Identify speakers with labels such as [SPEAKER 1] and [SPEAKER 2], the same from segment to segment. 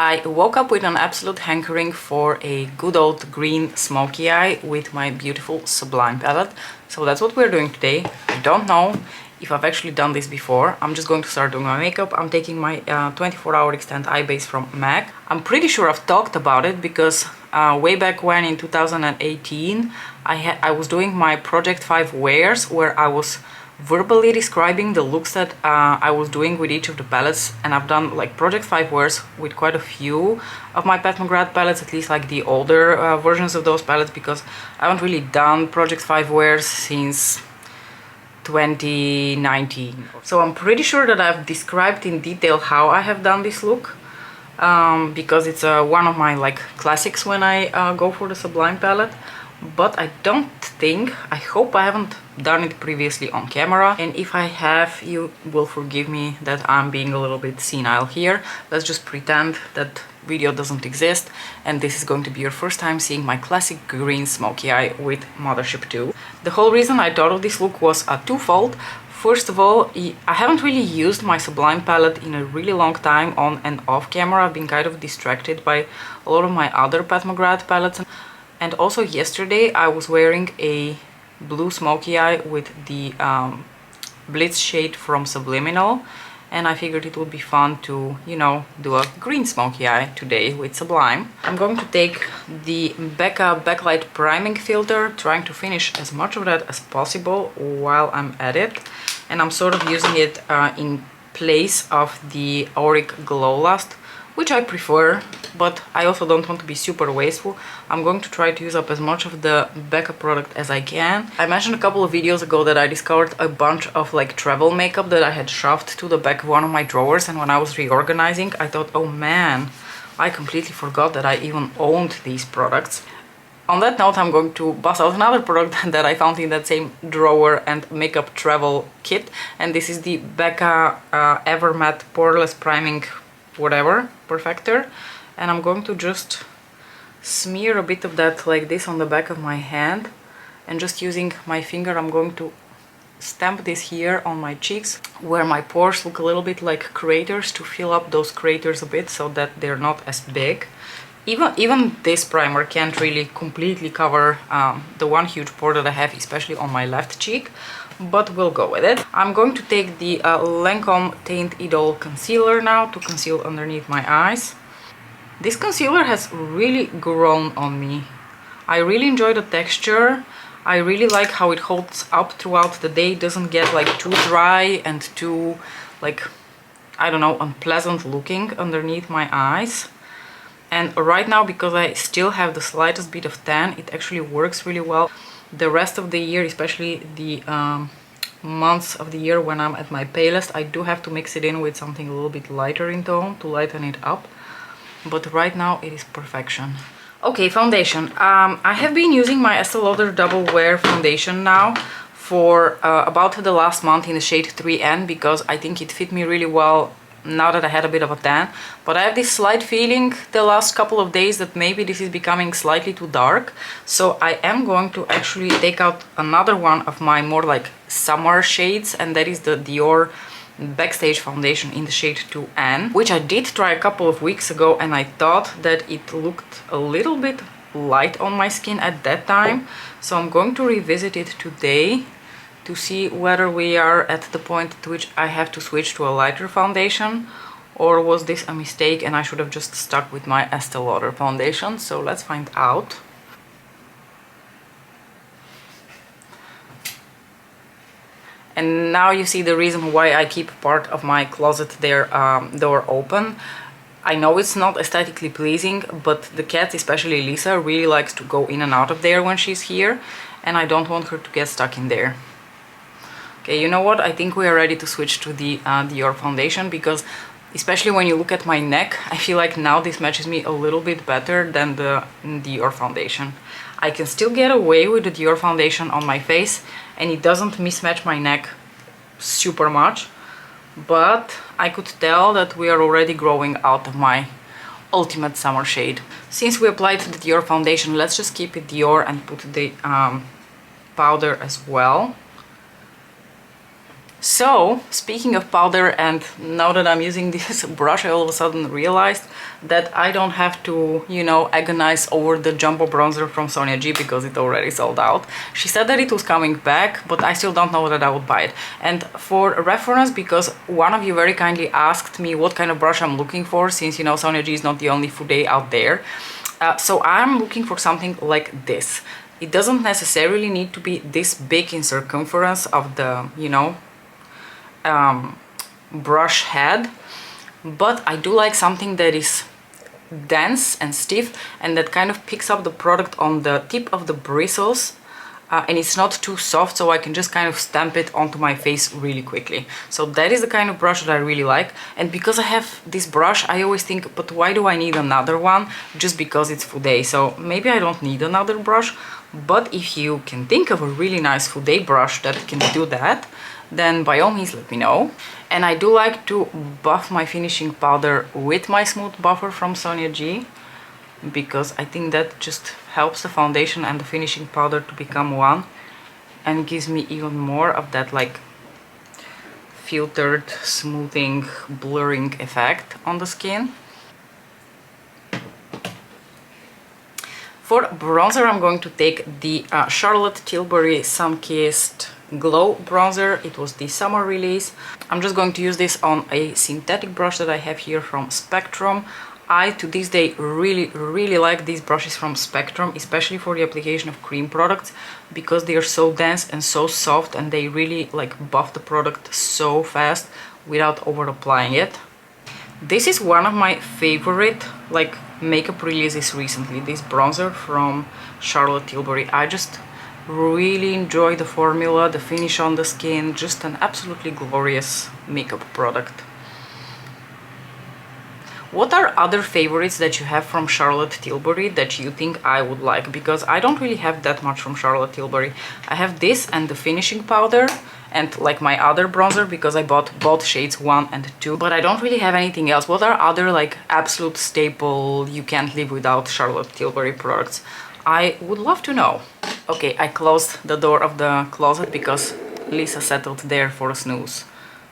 [SPEAKER 1] I woke up with an absolute hankering for a good old green smoky eye with my beautiful Sublime palette. So that's what we're doing today. I don't know if I've actually done this before. I'm just going to start doing my makeup. I'm taking my 24-hour extend eye base from MAC. I'm pretty sure I've talked about it because way back when in 2018 I was doing my Project 5 wears where I was verbally describing the looks that I was doing with each of the palettes, and I've done like Project 5 wears with quite a few of my Pat McGrath palettes, at least like the older versions of those palettes, because I haven't really done Project 5 wears since 2019. So I'm pretty sure that I've described in detail how I have done this look, because it's one of my like classics when I go for the Sublime palette. But I hope I haven't done it previously on camera, and if I have, you will forgive me that I'm being a little bit senile here. Let's just pretend that video doesn't exist and this is going to be your first time seeing my classic green smoky eye with Mothership 2. The whole reason I thought of this look was twofold. First of all, I haven't really used my Sublime palette in a really long time on and off camera. I've been kind of distracted by a lot of my other Pat McGrath palettes. And also yesterday I was wearing a blue smoky eye with the Blitz shade from Subliminal, and I figured it would be fun to, you know, do a green smoky eye today with Sublime. I'm going to take the Becca Backlight Priming Filter, trying to finish as much of that as possible while I'm at it. And I'm sort of using it in place of the Auric Glow Lust, which I prefer, but I also don't want to be super wasteful. I'm going to try to use up as much of the Becca product as I can. I mentioned a couple of videos ago that I discovered a bunch of like travel makeup that I had shoved to the back of one of my drawers, and when I was reorganizing I thought, oh man, I completely forgot that I even owned these products. On that note, I'm going to bust out another product that I found in that same drawer and makeup travel kit, and this is the Becca Evermatte Poreless Priming whatever perfector, and I'm going to just smear a bit of that like this on the back of my hand, and just using my finger I'm going to stamp this here on my cheeks where my pores look a little bit like craters, to fill up those craters a bit so that they're not as big. Even this primer can't really completely cover the one huge pore that I have, especially on my left cheek, but we'll go with it. I'm going to take the Lancome Teint Idol concealer now to conceal underneath my eyes. This concealer has really grown on me. I really enjoy the texture. I really like how it holds up throughout the day. It doesn't get like too dry and too, like, I don't know, unpleasant looking underneath my eyes. And right now, because I still have the slightest bit of tan, it actually works really well. The rest of the year, especially the months of the year when I'm at my palest, I do have to mix it in with something a little bit lighter in tone to lighten it up. But right now it is perfection. Okay, foundation. I have been using my Estee Lauder Double Wear foundation now for about the last month in the shade 3N, because I think it fit me really well now that I had a bit of a tan. But I have this slight feeling the last couple of days that maybe this is becoming slightly too dark, so I am going to actually take out another one of my more like summer shades, and that is the Dior Backstage foundation in the shade 2N, which I did try a couple of weeks ago, and I thought that it looked a little bit light on my skin at that time, so I'm going to revisit it today to see whether we are at the point at which I have to switch to a lighter foundation, or was this a mistake and I should have just stuck with my Estee Lauder foundation. So let's find out. And now you see the reason why I keep part of my closet door open. I know it's not aesthetically pleasing, but the cat, especially Lisa, really likes to go in and out of there when she's here, and I don't want her to get stuck in there. Okay, you know what? I think we are ready to switch to the Dior foundation, because especially when you look at my neck, I feel like now this matches me a little bit better than the Dior foundation. I can still get away with the Dior foundation on my face, and it doesn't mismatch my neck super much, but I could tell that we are already growing out of my ultimate summer shade. Since we applied the Dior foundation, let's just keep it Dior and put the powder as well. So, speaking of powder, and now that I'm using this brush, I all of a sudden realized that I don't have to, you know, agonize over the jumbo bronzer from Sonia G because it already sold out. She said that it was coming back, but I still don't know that I would buy it. And for reference, because one of you very kindly asked me what kind of brush I'm looking for, since, you know, Sonia G is not the only Fude out there. So I'm looking for something like this. It doesn't necessarily need to be this big in circumference of the, you know, brush head, but I do like something that is dense and stiff and that kind of picks up the product on the tip of the bristles, and it's not too soft, so I can just kind of stamp it onto my face really quickly. So that is the kind of brush that I really like. And because I have this brush, I always think, but why do I need another one? Just because it's Fude. So maybe I don't need another brush, but if you can think of a really nice Fude brush that can do that, then by all means let me know. And I do like to buff my finishing powder with my smooth buffer from Sonia G, because I think that just helps the foundation and the finishing powder to become one and gives me even more of that like filtered, smoothing, blurring effect on the skin. For bronzer, I'm going to take the Charlotte Tilbury Sun-Kissed Glow bronzer. It was the summer release. I'm just going to use this on a synthetic brush that I have here from Spectrum. I, to this day, really like these brushes from Spectrum, especially for the application of cream products, because they are so dense and so soft, and they really like buff the product so fast without over applying it. This is one of my favorite like makeup releases recently, this bronzer from Charlotte Tilbury. I just really enjoy the formula, the finish on the skin, just an absolutely glorious makeup product. What are other favorites that you have from Charlotte Tilbury that you think I would like? Because I don't really have that much from Charlotte Tilbury. I have this and the finishing powder and like my other bronzer, because I bought both shades 1 and 2, but I don't really have anything else. What are other like absolute staple, you can't live without Charlotte Tilbury products? I would love to know. Okay, I closed the door of the closet because Lisa settled there for a snooze.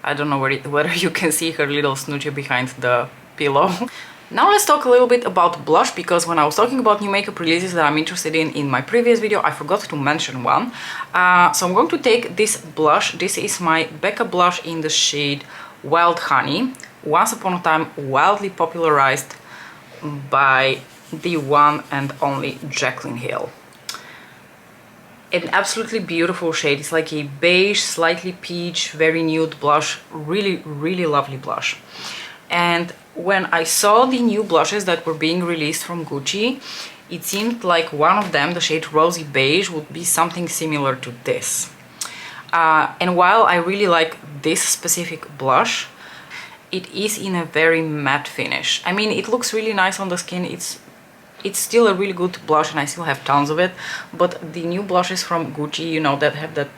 [SPEAKER 1] I don't know whether you can see her little snoochie behind the pillow. Now let's talk a little bit about blush, because when I was talking about new makeup releases that I'm interested in my previous video, I forgot to mention one. So I'm going to take this blush. This is my Becca blush in the shade Wild Honey. Once upon a time wildly popularized by the one and only Jaclyn Hill. An absolutely beautiful shade. It's like a beige, slightly peach, very nude blush. Really lovely blush. And when I saw the new blushes that were being released from Gucci, it seemed like one of them, the shade Rosy Beige, would be something similar to this. And while I really like this specific blush, it is in a very matte finish. I mean, it looks really nice on the skin. It's still a really good blush, and I still have tons of it. But the new blushes from Gucci, you know, that have that,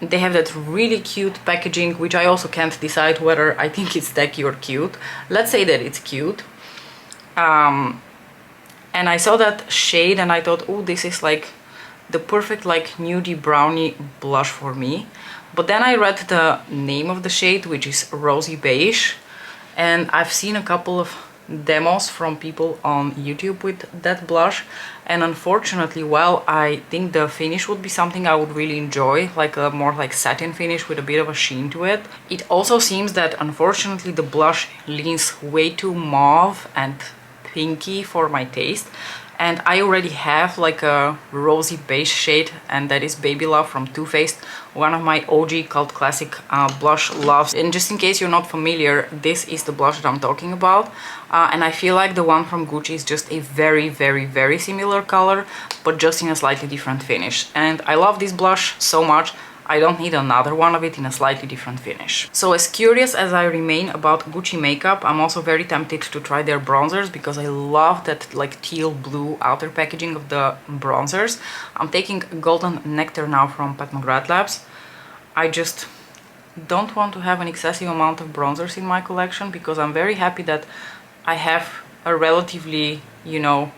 [SPEAKER 1] they have that really cute packaging, which I also can't decide whether I think it's tacky or cute. Let's say that it's cute. And I saw that shade and I thought, oh, this is like the perfect like nudie brownie blush for me. But then I read the name of the shade, which is Rosy Beige, and I've seen a couple of demos from people on YouTube with that blush, and unfortunately, while I think the finish would be something I would really enjoy, like a more like satin finish with a bit of a sheen to it, it also seems that unfortunately the blush leans way too mauve and pinky for my taste. And I already have like a rosy beige shade, and that is Baby Love from Too Faced, one of my OG cult classic blush loves. And just in case you're not familiar, this is the blush that I'm talking about. And I feel like the one from Gucci is just a very similar color, but just in a slightly different finish. And I love this blush so much, I don't need another one of it in a slightly different finish. So as curious as I remain about Gucci makeup, I'm also very tempted to try their bronzers, because I love that like teal blue outer packaging of the bronzers. I'm taking Golden Nectar now from Pat McGrath Labs. I just don't want to have an excessive amount of bronzers in my collection, because I'm very happy that I have a relatively, you know,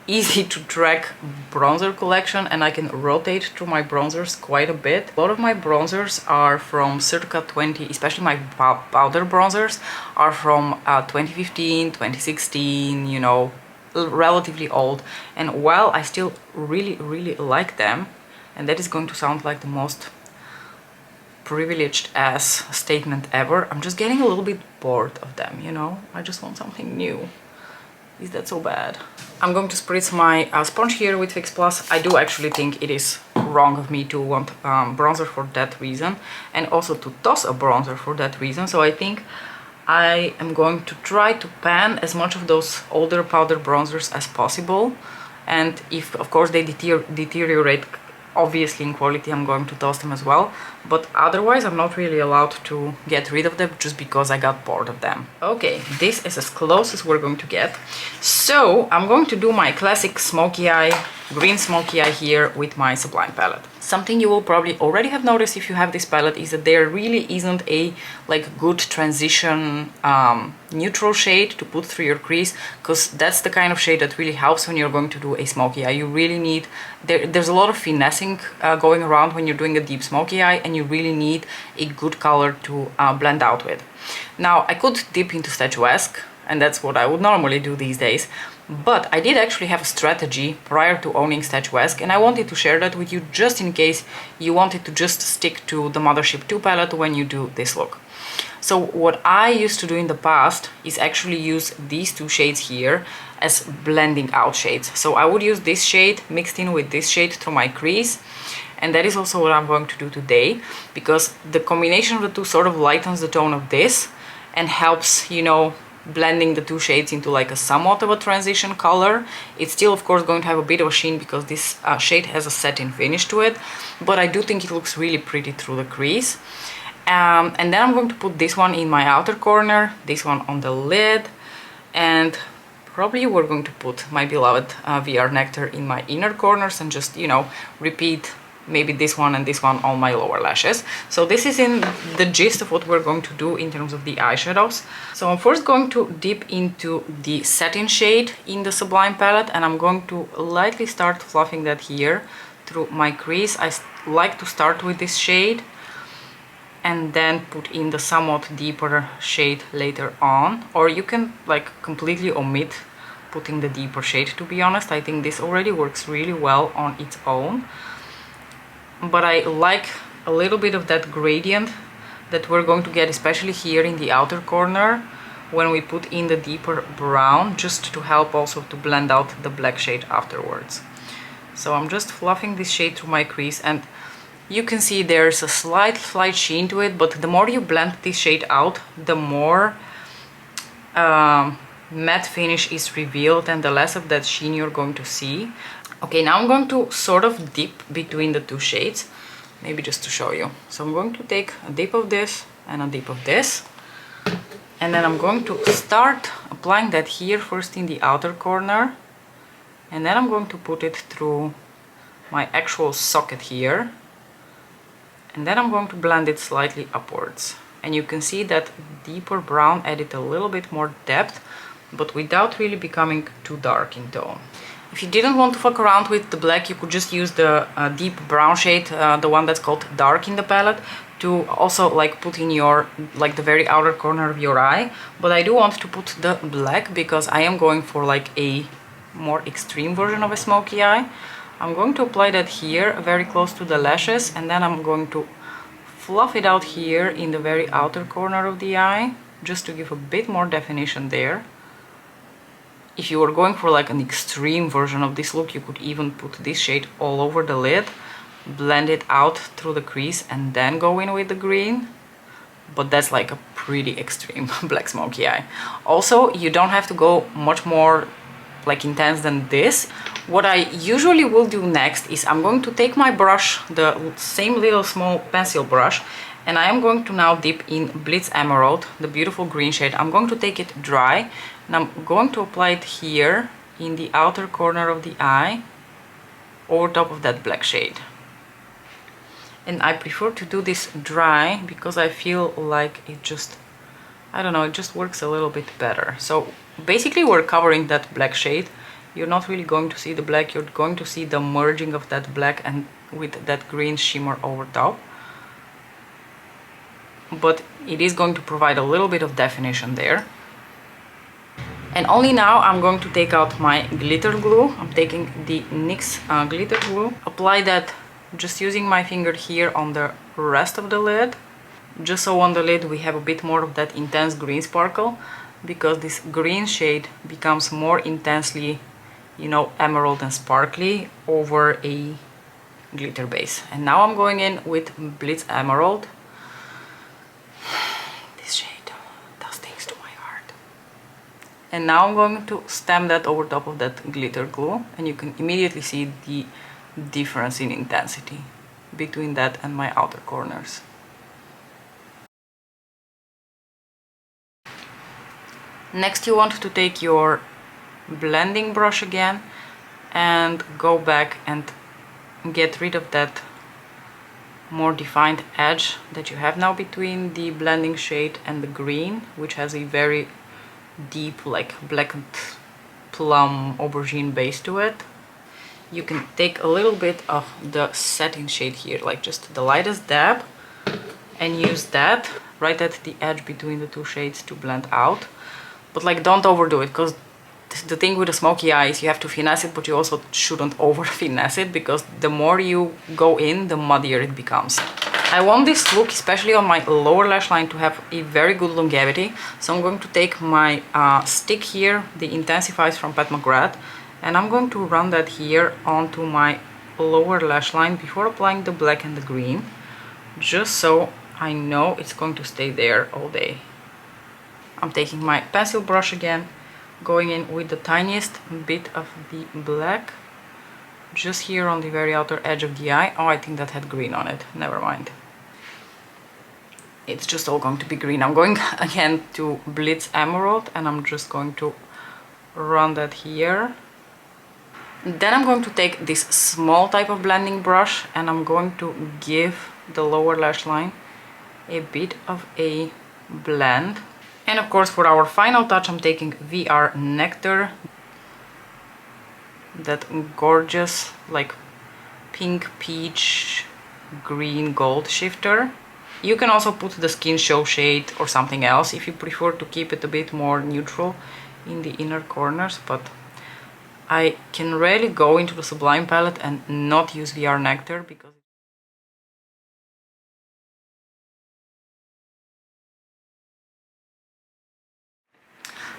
[SPEAKER 1] easy to track bronzer collection, and I can rotate through my bronzers quite a bit. A lot of my bronzers are from circa 20, especially my powder bronzers are from 2015, 2016, you know, relatively old. And while I still really like them, and that is going to sound like the most privileged ass statement ever, I'm just getting a little bit bored of them, you know? I just want something new. Is that so bad? I'm going to spritz my sponge here with Fix Plus. I do actually think it is wrong of me to want bronzer for that reason, and also to toss a bronzer for that reason. So I think I am going to try to pan as much of those older powder bronzers as possible. And if, of course, they deteriorate obviously in quality, I'm going to toss them as well, but otherwise I'm not really allowed to get rid of them just because I got bored of them. Okay, this is as close as we're going to get. So I'm going to do my classic smoky eye, green smoky eye here with my Sublime palette. Something you will probably already have noticed if you have this palette is that there really isn't a like good transition neutral shade to put through your crease, because that's the kind of shade that really helps when you're going to do a smoky eye. You really need, there's a lot of finessing going around when you're doing a deep smoky eye, and you really need a good color to blend out with. Now I could dip into statuesque, and that's what I would normally do these days. But I did actually have a strategy prior to owning statuesque, and I wanted to share that with you just in case you wanted to just stick to the Mothership 2 palette when you do this look. So what I used to do in the past is actually use these two shades here as blending out shades. So I would use this shade mixed in with this shade through my crease, and that is also what I'm going to do today, because the combination of the two sort of lightens the tone of this and helps, you know, blending the two shades into like a somewhat of a transition color. It's still of course going to have a bit of a sheen because this shade has a satin finish to it, but I do think it looks really pretty through the crease. And then I'm going to put this one in my outer corner, this one on the lid, and probably we're going to put my beloved VR Nectar in my inner corners, and just, you know, repeat maybe this one and this one on my lower lashes. So this is in the gist of what we're going to do in terms of the eyeshadows. So I'm first going to dip into the satin shade in the Sublime palette, and I'm going to lightly start fluffing that here through my crease. I like to start with this shade and then put in the somewhat deeper shade later on, or you can like completely omit putting the deeper shade, to be honest. I think this already works really well on its own. But I like a little bit of that gradient that we're going to get, especially here in the outer corner when we put in the deeper brown, just to help also to blend out the black shade afterwards. So I'm just fluffing this shade through my crease, and you can see there's a slight sheen to it, but the more you blend this shade out, the more matte finish is revealed and the less of that sheen you're going to see. Okay, now I'm going to sort of dip between the two shades, maybe just to show you. So I'm going to take a dip of this and a dip of this, and then I'm going to start applying that here first in the outer corner, and then I'm going to put it through my actual socket here, and then I'm going to blend it slightly upwards. And you can see that deeper brown added a little bit more depth, but without really becoming too dark in tone. If you didn't want to fuck around with the black, you could just use the deep brown shade, the one that's called Dark in the palette, to also like put in your, like the very outer corner of your eye. But I do want to put the black because I am going for like a more extreme version of a smoky eye. I'm going to apply that here, very close to the lashes, and then I'm going to fluff it out here in the very outer corner of the eye, just to give a bit more definition there. If you were going for like an extreme version of this look, you could even put this shade all over the lid, blend it out through the crease, and then go in with the green. But that's like a pretty extreme black smoky eye. Also, you don't have to go much more like intense than this. What I usually will do next is I'm going to take my brush, the same little small pencil brush, and I am going to now dip in Blitz Emerald, the beautiful green shade. I'm going to take it dry, and I'm going to apply it here in the outer corner of the eye, over top of that black shade. And I prefer to do this dry because I feel like it just, I don't know, it just works a little bit better. So basically we're covering that black shade you're not really going to see the black, you're going to see the merging of that black and with that green shimmer over top. But it is going to provide a little bit of definition there. And only now I'm going to take out my glitter glue. I'm taking the NYX glitter glue. Apply that just using my finger here on the rest of the lid. Just so on the lid we have a bit more of that intense green sparkle, because this green shade becomes more intensely, you know, emerald and sparkly over a glitter base. And now I'm going in with Blitz Emerald. This shade does things to my heart. And now I'm going to stamp that over top of that glitter glue, and you can immediately see the difference in intensity between that and my outer corners. Next you want to take your blending brush again and go back and get rid of that more defined edge that you have now between the blending shade and the green, which has a very deep, like blackened plum aubergine base to it. You can take a little bit of the satin shade here, like just the lightest dab, and use that right at the edge between the two shades to blend out. But like, don't overdo it, because the thing with the smoky eye is you have to finesse it, but you also shouldn't over finesse it, because the more you go in, the muddier it becomes. I want this look, especially on my lower lash line, to have a very good longevity. So I'm going to take my stick here, the Intensifies from Pat McGrath, and I'm going to run that here onto my lower lash line before applying the black and the green, just so I know it's going to stay there all day. I'm taking my pencil brush again, going in with the tiniest bit of the black, just here on the very outer edge of the eye. Oh, I think that had green on it. Never mind. It's just all going to be green. I'm going again to Blitz Emerald, and I'm just going to run that here. Then I'm going to take this small type of blending brush, and I'm going to give the lower lash line a bit of a blend. And of course, for our final touch, I'm taking VR Nectar, that gorgeous like pink, peach, green, gold shifter. You can also put the Skin Show shade or something else if you prefer to keep it a bit more neutral in the inner corners, but I can rarely go into the Sublime palette and not use VR Nectar, because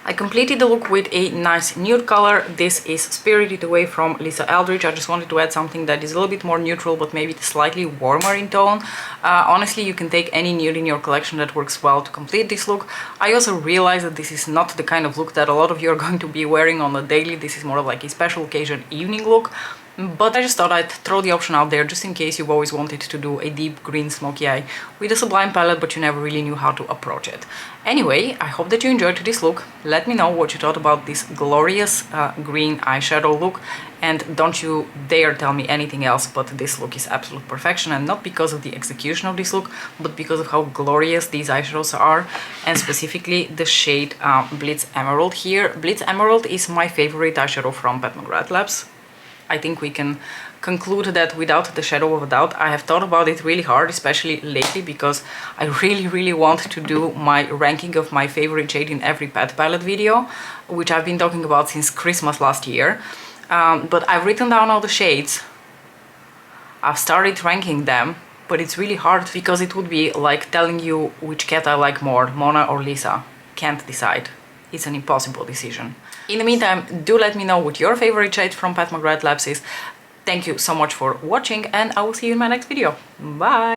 [SPEAKER 1] I completed the look with a nice nude color. This is Spirited Away from Lisa Eldridge. I just wanted to add something that is a little bit more neutral, but maybe slightly warmer in tone. Honestly, you can take any nude in your collection that works well to complete this look. I also realized that this is not the kind of look that a lot of you are going to be wearing on a daily. This is more like a special occasion evening look. But I just thought I'd throw the option out there just in case you've always wanted to do a deep green smoky eye with a Sublime palette, but you never really knew how to approach it. Anyway, I hope that you enjoyed this look. Let me know what you thought about this glorious green eyeshadow look, and don't you dare tell me anything else, but this look is absolute perfection, and not because of the execution of this look, but because of how glorious these eyeshadows are, and specifically the shade Blitz Emerald here. Blitz Emerald is my favorite eyeshadow from Pat McGrath Labs. I think we can conclude that without the shadow of a doubt. I have thought about it really hard, especially lately, because I really want to do my ranking of my favorite shade in every Pat palette video, which I've been talking about since Christmas last year. But I've written down all the shades. I've started ranking them, but it's really hard because it would be like telling you which cat I like more, Mona or Lisa. Can't decide. It's an impossible decision. In the meantime, do let me know what your favorite shade from Pat McGrath Labs is. Thank you so much for watching, and I will see you in my next video. Bye!